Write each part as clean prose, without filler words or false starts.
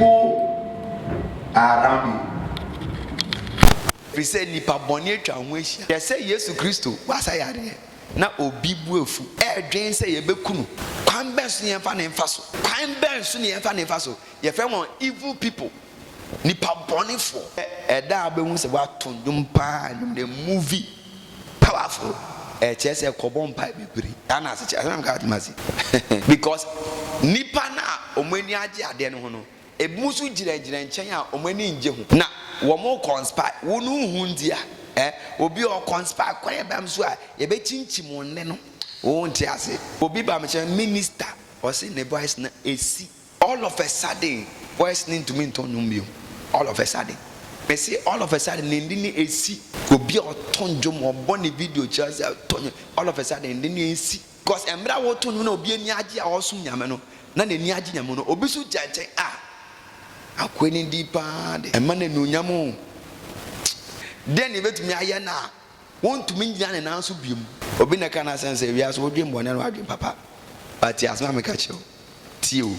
people around you. We say nipa boni atwa ho ahia. They say Yesu Kristo wasa yare. Na obi buefu. Dwen say yebekunu. Kwan ben so yemfa ne mfa so. Kwan ben so ne yemfa ne mfa so. Ye frɛ wɔn evil people. Nipa boni fo. Eda abehu se wa tondum pa the movie powerful. Che say kobon pa bebre. Ana ase che am ka timasi. Because nipa na omani age ade no ho no. Ebusu gira nkyɛn a omani nje ho. Na womo conspire wonu hundia obi o conspire kwere bam so a ye be chinchim nne no wo nti ase obi ba me minister or say ne voice na esi all of a sudden voice need to mean to nyum all of a sudden me say all of a sudden ndi ni esi obi o tonjo mo bo ne video chance tonyo all of a sudden ndi ni esi because emra wo tonu na obi ani age a osum nyame no na ne ni age nyame no obi so gyanchen akweni ndi pa de emane no nyamo den ebetumi aye na wontumi ngina ne nanso biem obi na kana sense ewiase wodwe mbone no adwe papa but asma me ka chew tio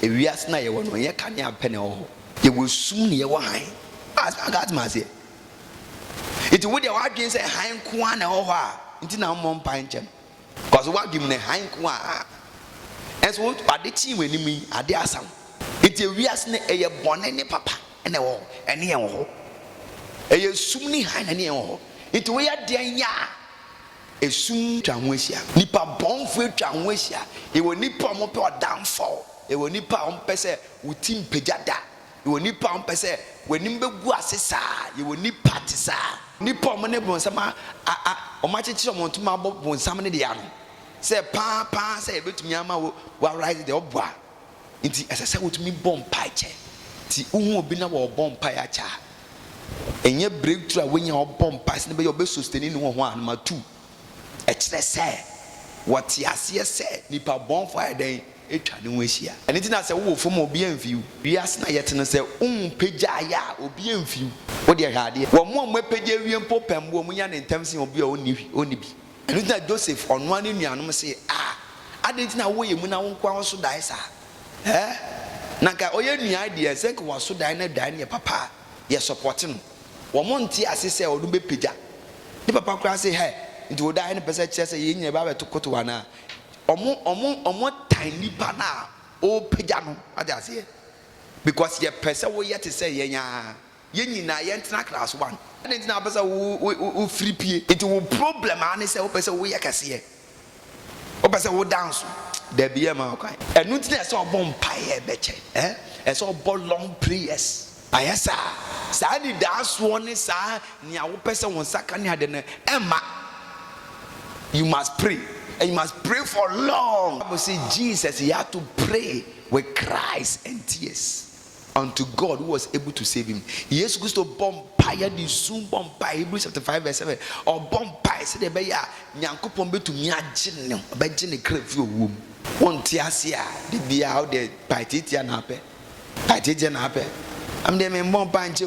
ewiase na ye wono ye kane apene ho ye wosum ne ye wo han asma gat masie it wo de wadwe say han ko ana ho a nti na mo mpa nchem cause wadwe ne han ko a enso wo ade chi wani ade asam iti wias ne eye bone ne papa ene wo ene ye wo eye sum ni han ene ye wo iti we ya den ya esum twa ho ahia nipa bonfo twa ho ahia e wo nipa mo pe odamfo e wo nipa on pese wutim pejada e wo nipa on pese wani mbegu asesa e wo nipa tisa nipa mo ne bonsama o ma chechi mo ntuma bonsam ne de ya no se pa se e betumi ama wo rise de obwa nti asese wotumi bom paiche ti uhu obi na wo bom paia cha enye breakthrough wenya wo bom pais ne be yo be sustain no ho anuma 2 e kire se what yase se nipa bom fire den etwa ne ho ahia eni ti na se wo fom obi amfiu wiase na yete no se pagya ya obi amfiu wo de hade wo mo pagya wie mpo pembo mu nya ne ntamsi obi a oni bi eni ti na Joseph ono ane nuanom se ade ti na wo ye mu na wo kwa wo so dai sa naka oye nua de se ko waso dan na dan ne papa ye support no wo monti asese o do be pagya ni papa kura say he nti wo dan ne pese kire say ye nya ba beto koto wana omo tiny bana o pagya no ade ase because ye pese wo ye te say ye nya ye nyina ye ntena class 1 ade ntina pese wo free pie nti wo problem ane say wo pese wo ye kase wo pese wo dance there be a man okay and nothing else obon paye beche ese obo long prayers ayesa sa ni das one sa nia wo pese won saka ni ade na emma you must pray and you must pray for long. Bible say Jesus he had to pray with cries and tears unto God who was able to save him. Yes, Christo bomb pie the soon bomb pie Hebrews chapter 5 verse 7 or bomb pie say the beya nyankopon betumi agye ne obegye ne krafi owum won ti ase a de bia how the paititia na ape paititia na ape am de me bomb pie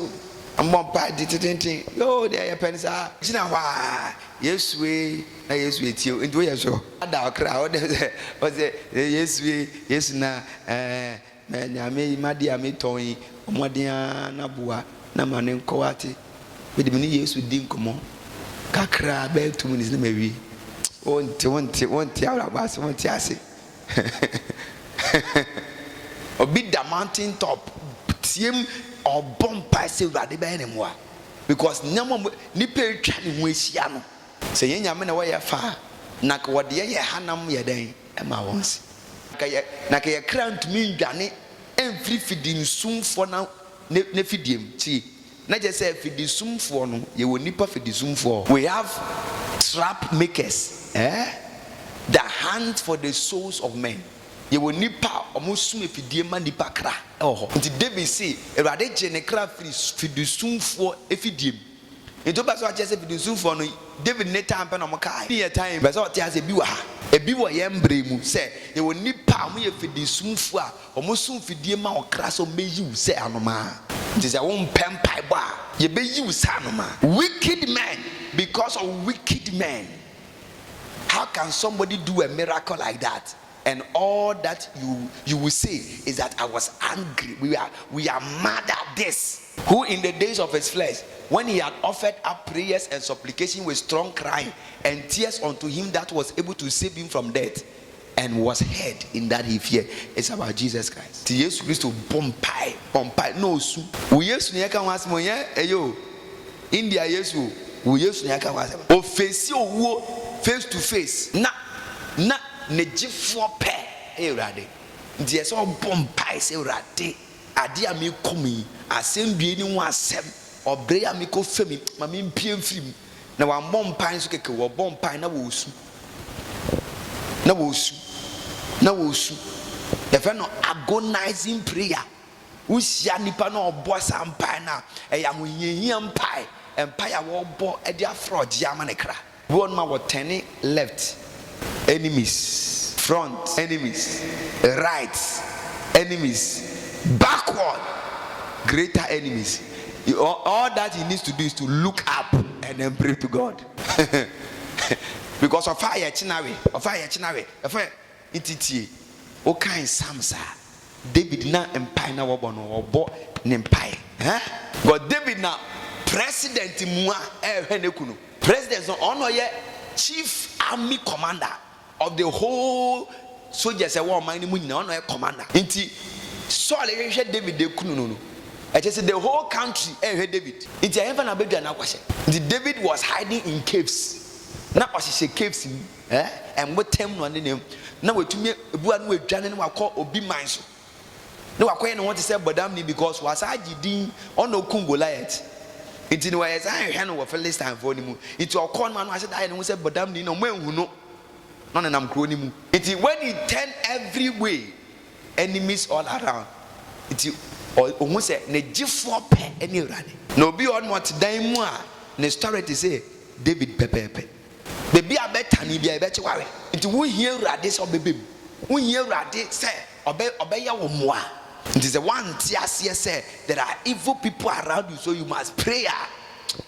am bomb pie titintin yo de ya pensa gina hwa Yesu na Yesu etio nti wo yeso ada okra o de Yesu na na nyame madi ameton omodia na boa na mane nkowate we de mini Yesu di nkomo kakra be 2 minutes na mawi wonti awra bas wonti ase obi da mountain top tiem or bomb pass urade be ne moa because nyamo ni pe twa ne ho ahia no se nyame na wo ye fa na ko de ye hanam ye den e ma wonsi na ka ye krant mi ndwane emfri fidin sumfo na ne fidiem ti na je say fidin sumfo no ye woni pa fidin sumfo we have trap makers the hand for the souls of men ye woni pa omosum fidiem ma nipa kra nti David say erade je ne kra fidin sumfo efidiem ento ba so a je say fidin sumfo no David ne time pe no mo kai be time be so ti ase bi wa ebi wo ye mbre mu se ye woni pa mo ye fidin sumfo a omosum fidiem ma okra so meyi se anoma nti se wo mpempai bo a ye beyi se anoma wicked men because of wicked men. How can somebody do a miracle like that? and all that you will say is that I was angry. We are mad at this. Who in the days of his flesh, when he had offered up prayers and supplication with strong crying and tears unto him that was able to save him from death, and was heard in that he feared. It's about Jesus Christ. To Jesus Christ to bompai no su. We yesu nyaka was moye eyo. India yesu we yesu nyaka was. O face face to face. Na ne gifo pe Ewurade. Nti yeso bompai se Ewurade. Ade a me komi asem bie ni ho asem. Obre a me ko femi ma me mpie mfirim. Na wa bompai so keke wo bompai na wo su. Na wo su the no agonizing prayer usia nipa na obo sampai na eya hoyehia mpai empire wo bo e dia fraud ya manekra one ma wo turn left enemies, front enemies, right enemies, backward greater enemies. All that he needs to do is to look up and then pray to God. Because of fire chinawe, ititi o kind samsa David na empire na wobono obo ne empire. But David na president mua ehwenekunu. President so ono ye chief army commander of the whole soldiers e won man mu nyina ono ye commander. Nti Saul ehwe David de kunu no. I just said the whole country ehwe David. Nti ehwe na bedua na kwahye. Nti David was hiding in caves. Na kwahye caves ni and what time no name na wetumi ebua no adwane no wakọ obi man so na wakọ no want to say bodam ni because was agidin ono kum Goliath it no was I hwe no Felix time for ni mu it okọ no ase dai no say bodam ni no manhu no no nam kro ni mu it when he turn every way enemies all around it ohun say ne gifo pe eni urade na obi on what dan mu a ne story to say David pepepe baby a better ni bia e be cheware nti wo hie urade so bebem wo hie urade say obeya wo moa nti the one tiase say there are evil people around you so you must pray.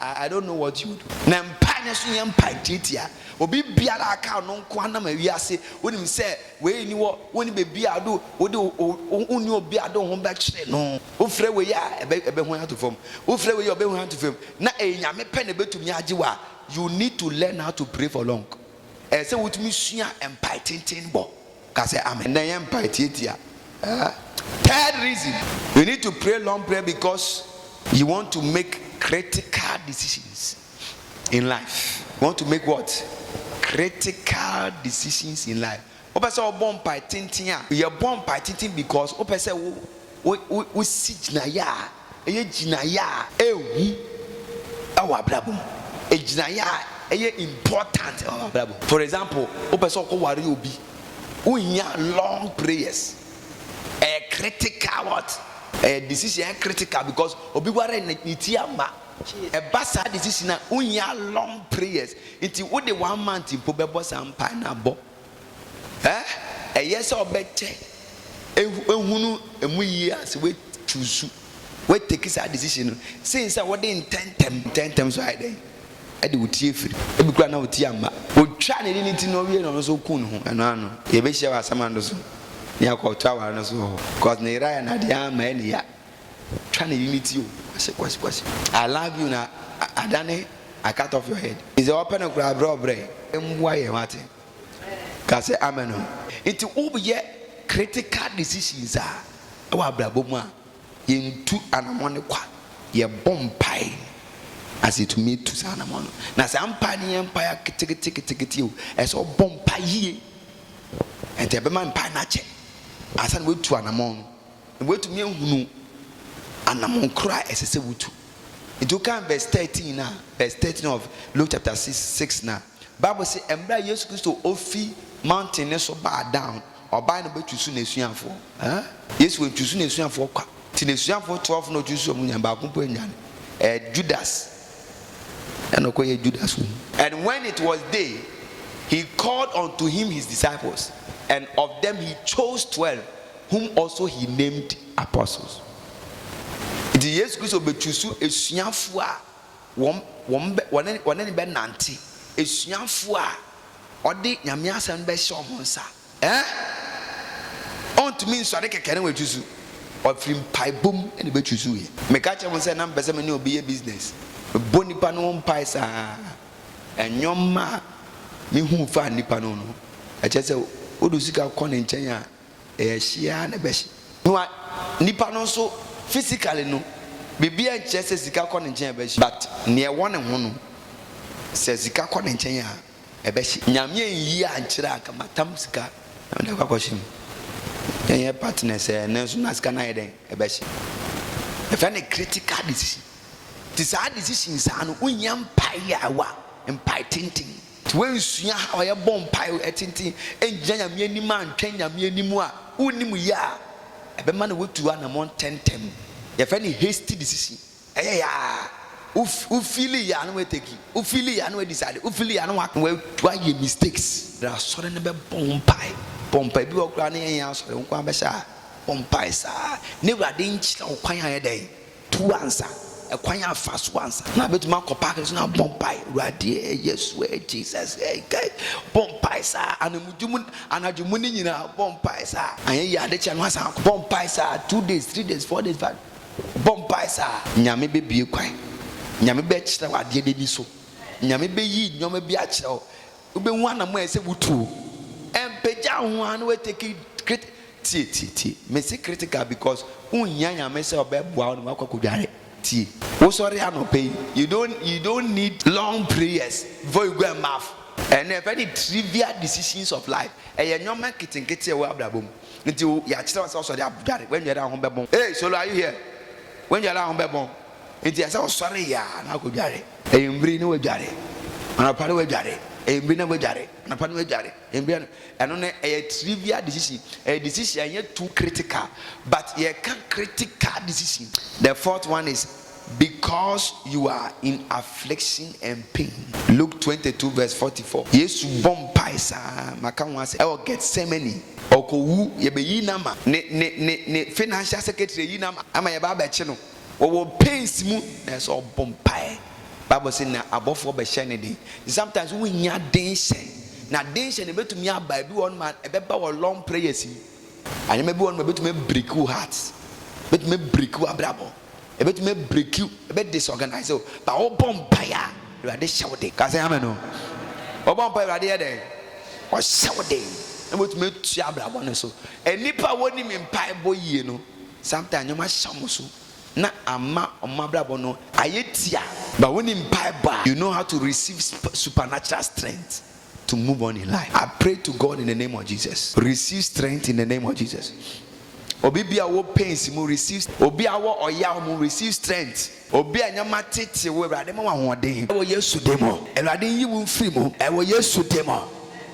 I don't know what you do na mpa ne so ye mpa titia obi biara aka no nko ana ma wi ase wonim say we ni wo woni baby ado wo de uni obi ado ho be kire no wo frɛ we ya ebe ho ato fam wo frɛ we ya obe ho ato fam na enyame pe ne betumi agiwa. You need to learn how to pray for long. Say what me sua empire tintin bo. Ka say amen. Na empire titia. Third reason, you need to pray long prayer because you want to make critical decisions in life. You want to make what? Critical decisions in life. Opa say obon empire tintin a. You born empire tintin because opa say wo si gina ya. Eye gina ya. Ehu. Awa blabum. Important. For example, long prayers. A critical what? A decision critical because obi ware nitiama. A basa decision long prayers. It would the 1 month in Pobebo Sampa na bo. A yes or better. Ehunu emu years we choose. We take a decision. Since I was in 10 times right there. Edi wutie firi ebikura na wutie amba otwa ne ni ti no wie no so kun ho ano ye be hye wa samando so ne akotwa wa no so cause ne ira na de ama ne ya twa ne ni ti o kwasi I love you na adane I cut off your head is open a grab robre emwa ye mate ka say amen it will be critical decisions a wa brabo mu a ye ntu anamone kwa ye bompai as it made to Sanamono. Now, some pioneer empire ticket you as all bompa ye and the man panache as I went to Anamon and wait to me who Anamon cry as I say, it took verse 13 now, verse 13 of Luke chapter 6 now. Bible says, and by Jesus Christ to Ophi mountain so bad down or by the way to soon as you for. Yes, we choose soon as you for. Tinesian for 12 no Jews of Munyan Judas. And when it was day, he called unto him his disciples, and of them he chose 12, whom also he named apostles. It is yes Christ obechusu esuafo a won be nante esuafo a ode nyame asem be hye omo nsa to me so I can we choose or film pie boom and be choose you. Me catch them say na pese me no be a business. Boni pa no pie sa enyoma me hu fa nipa no no. E che say odu sika ko ne nchen a ehia na be hye. No nipa no so physically no bibia nche say sika ko ne nchen be hye but ne won ne ho no say sika ko ne nchen a e be hye. Nyame yi a nkyira aka matam sika na de kwa hye. Your partners na so na sika na eden e be hye. If any critical decision this hard decisions are no unyam pai awa mpai tintin when sua how ye bom pai tintin enja nyame anim antwen nyame anim a unim ya e be ma na wotu ana mon tentem ye fa ni hasty decision ya u feel ya no we take u feel ya no we decide u feel ya no we to ye mistakes there are sort ne be bom pai bi okra na ye asore nko abesha bom pai sa ne wrade nchira okwan ya den two answer a kwanya fast ones na betuma kopa so na bompai rade yesu Jesus guy bompai sa anajumu ni nyina bompai sa anye ya de che no asa bompai sa 2 days 3 days 4 days 5 bompai sa nyame be bie kwan nyame be kire wade de bi so nyame be yi nyoma bi a kire ube hu anamo ese wutu empeja hu anu we take ti me say critical because unya nyame se obebua no akwakodware. Oh, sorry, I no pay. You don't need long prayers before you go and math. And very trivial decisions of life. And you're not making it away abdabum. Until you are still also there when you're at home bebon. Hey, Solo, are you here? When you're at home bebon. Until I sorry, yeah, now go jare. And you bring no jare. And a part of jare. And bring no jare. And a part of jare. And only a trivial decision. A decision yet too critical. But you can't critical decision. The fourth one is because you are in affliction and pain. Luke 22 verse 44. Yesu bom paisa makanwa se e get semeni okowu ye be yinama ne financial secretary yinama ama ye ba ba che no wo pains mu na so bom pai. Bible say na abofo be hye ne dey. Sometimes we nya tension na tension e betumi aba bi won man e be ba wo long prayers yi anya be won betumi break your heart betumi break your abrabo e betumi break you e be disorganize o ba wo bom paya you are dey shout dey ka say amen no wo bom paya you are dey there o shout dey e betumi tu abrabo no so enipa woni mi mpai boyie no sometimes you must shamo so na ama omabrabo no ayetia but when in Bible you know how to receive supernatural strength to move on in life. I pray to God in the name of Jesus. Receive strength in the name of Jesus. Obi bia wo pains mu receive obi awo oya mu receive strength. Obi anyama tete we brade ma hoden. Ewo Yesu demo. Elade yi wo mfiri mu. Ewo Yesu demo.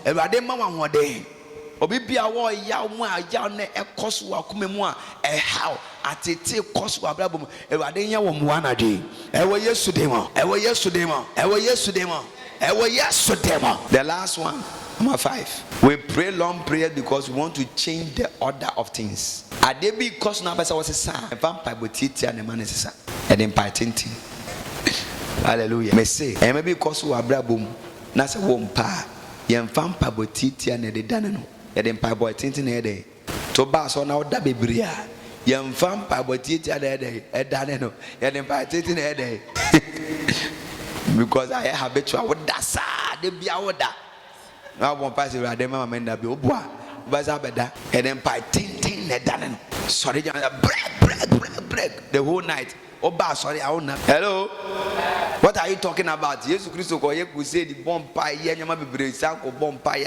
Elade ma hoden. Obi bia wo ya mu aya na ekoso akome mu a how atete koso abrabo mu Elade nya wo mu anade. Ewo Yesu demo. Ewo Yesu demo. Ewo Yesu demo. The last one, number 5. We pray long prayers because we want to change the order of things. Ade bi because na person was say vampire botiti and man is say and then patenting. Hallelujah. Me say e maybe because we abrabom na say wo mpa ye vampire botiti and the dane no e then pipe boy tintin e dey to ba so na oda bebre a ye vampire botiti and e dane no e then patenting e dey. Because I habitual with that sa de bia woda na bon pass you ade mama menda bi oboa baza beda and then pie tin ne dane sorry break the whole night oba sorry I wona hello what are you talking about Jesus Christ ko ye ku say the bomb pie ye nyama bebre san ko bomb pie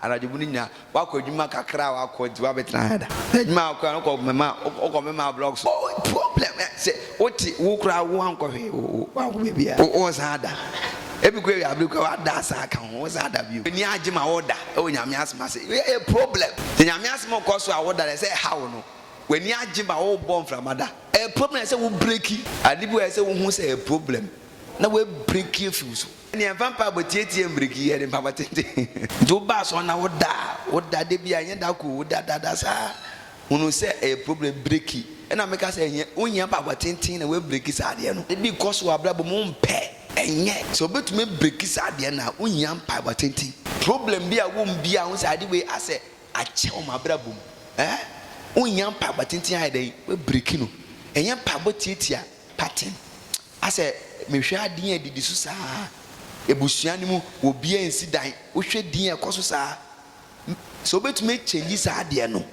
anajubu ni nya wa ko djuma kakra wa ko diwa betra hada djuma ko mema blogs problem say oti wo kra wo anko hwe wa ko bia o sada ebi ko ya abliko wa da sa kan o sada bi ni agima order o nyame asma say a problem the nyame asma ko so a order say how no when you agima o born from ada a problem say we break adibu say we hu say a problem na we break you fuse ni vampire botieti break here dem papa tete do ba so na order de bia nya da ko da sa unu say a problem break and I make us say unya papa tete na we break sa de no be because we abrabo mo mpe enye so betumi break sa de na unya papa tete problem bia wo mbia hu say ade we ase ache o mabrabo Unyam papa tintin ayde we break no. Enyam papa tietia pattern. Ase mehwe adin adidi so saa. Ebusua ni mu obi ensi dan. Wo hwe din ekoso saa. So betumi change saa de no.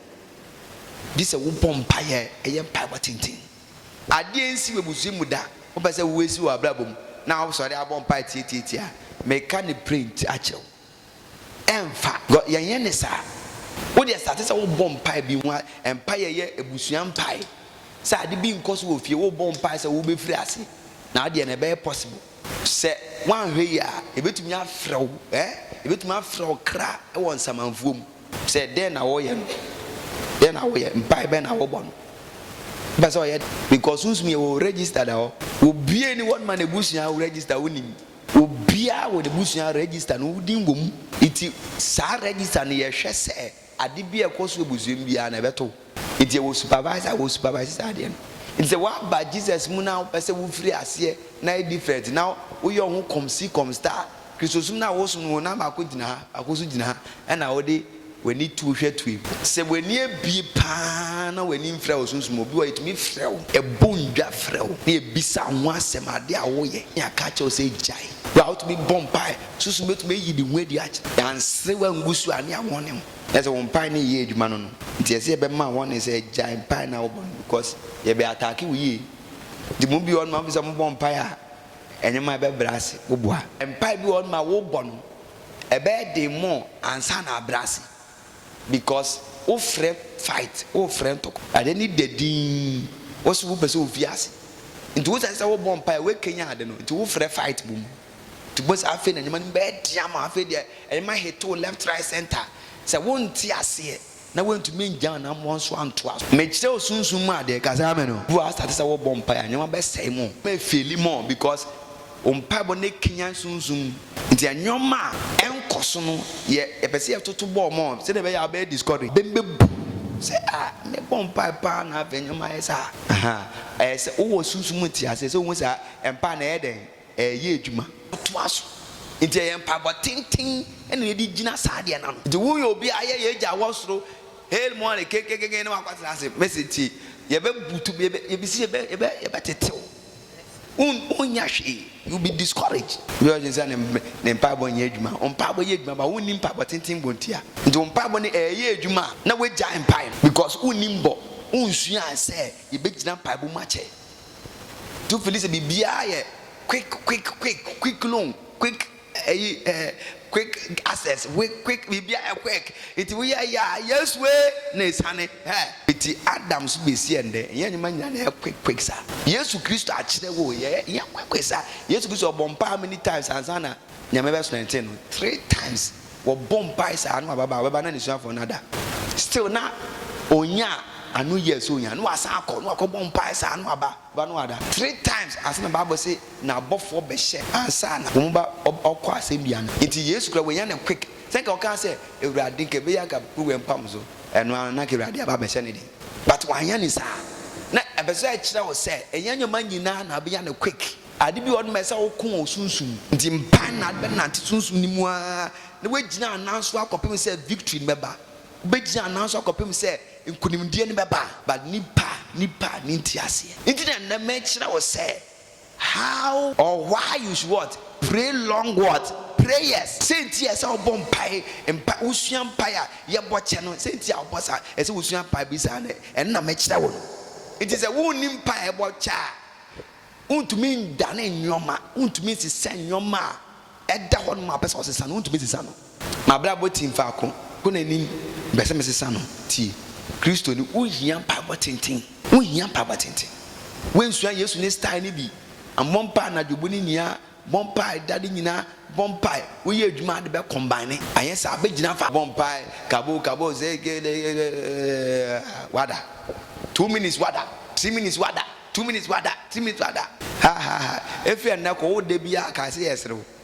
This a wo pompa ye eyam papa tintin. Ade ensi we busu mu da. Wo pese wo esi wo abrabom. Na wo so de abompa tietia. Meka ne print achew. Emfa. Go yenye ne saa. Wo de start say wo bompa bi ho empire ye ebusua mpai. Sa ade bi nkoso wo fie wo bompa say wo be free ase. Na ade na be possible. Se wan hwe ya ebetumi afrew ebetumi afrew kra e won samanfuom. Se den na wo ye no. Den na wo ye mpai be na wo bon. Be so ye because usumi wo register da wo. Obi ani one man ebusua wo register wonim. Obia wo de busua register no wudin wom. Iti sa register na ye hwe se ade bi ekoso ebusua bia na beto. Iti wo supervisor ade no. It's a what by Jesus Muna person who free as ye na different. Now we young come see come star. Christos na was no na makudina akosu dina and na odi we need to share to him. Say we near be pa na we nim frɛ osunsumo bi it me frɛ e bondwa frɛ na e bisa ho asɛm ade a wo ye ya ka che o say jai. We out to be bompai susumo to me yi di hu adi ach. And say we ngusu ane awon That's a one pine ye adwuma no. Nti ese be ma won say giant pine na obon because ye be attack we. The mo bi on ma be some bon pie a enye ma be brase oboa. Empire bi on ma wo bon. E be dey more ansa na brase. Because o frɛ fight, o frɛ talk. Ade ni dedi. O so wo pese o fiase. Nti wo say wo bon pie we Kenya ade no. Nti wo frɛ fight bum. To boss afi na nyama be dia ma afi de enye ma hit to left right center. Say won ti ase na won to me njan na mo so anto aso me kire osunsun mu ade ka say amen no bu start say wo bompa ya nyama be say mo me feel more because ompa bo ne kinya sunsun nti anyoma enkoso no ye pese ye toto bo mo say be ya be discourage be say me bompa pa na ve nyoma esa say wo sunsun mu ti ase say wo say empa na ye den ye adwuma to aso nti ye empa bo tintin ene di gina saade na no de wo ye obi aye ye gya wosoro hail morning kekekeke na wakwatena ase message ye be butu ye be si ye be tetew unya hwe you be discouraged you just say ne mpa bo nye adwuma on mpa bo ye adwuma ba woni mpa bo tintin bontia nti on mpa bo ne ye adwuma na we gya mpa because woni mbo unsua ase ye be gina mpa bo mache to Felix bibia ye quick loan quick access quick we be quick it we ya yes we na isane it Adams be see ende yenima nya na quick sa Yesu Kristo a kire wo ye quick sa Yesu Kristo bompa how many times ansana nyame be so 19 3 times wo bompa sa no baba na nisu afọ nada still na onya anu yes onya no asa akọ no akọ bompa sa no aba no ada 3 times as na Bible say na bofo be she ansa na wo ba okọ asembia no enti Yesu kra wonya na quick say ka o kan say ewurade ke be ya ka program pam so eno na ke ewurade aba be she ne di but wanya ni sa na ebese a kira wo say enyanyoma nyina na be ya na quick ade bi won me say wo kon osunsun nti mpan na be na sunsun ni mu a na we gina ananso akopem say victory meba be gina ananso akopem say nkunimdie ni beba but nipa ni ntiase nti na me kira wo say how or why you should what pray long what prayers senti esa obom pai empa usua pai a ye boche no senti a obosa esa usua pai bi sa na me kira wo it is a woni pai e bocha untumi ndane nyoma untumi sisa nyoma eda ho no ma pesa osesa no untumi sisa no ma bra botin fa ko na nim bese me sisa no ti Kristo ni uhia pa botintin wensua Yesu ni style ni bi amompa na dwobu ni nia bompa dade nyina bompa wo ye adwuma de be combine ayesa abegina fa bompa kabo say wada 2 minutes wada 3 minutes wada 2 minutes wada 3 minutes wada ha efi na ko wo de bia ka se yesrew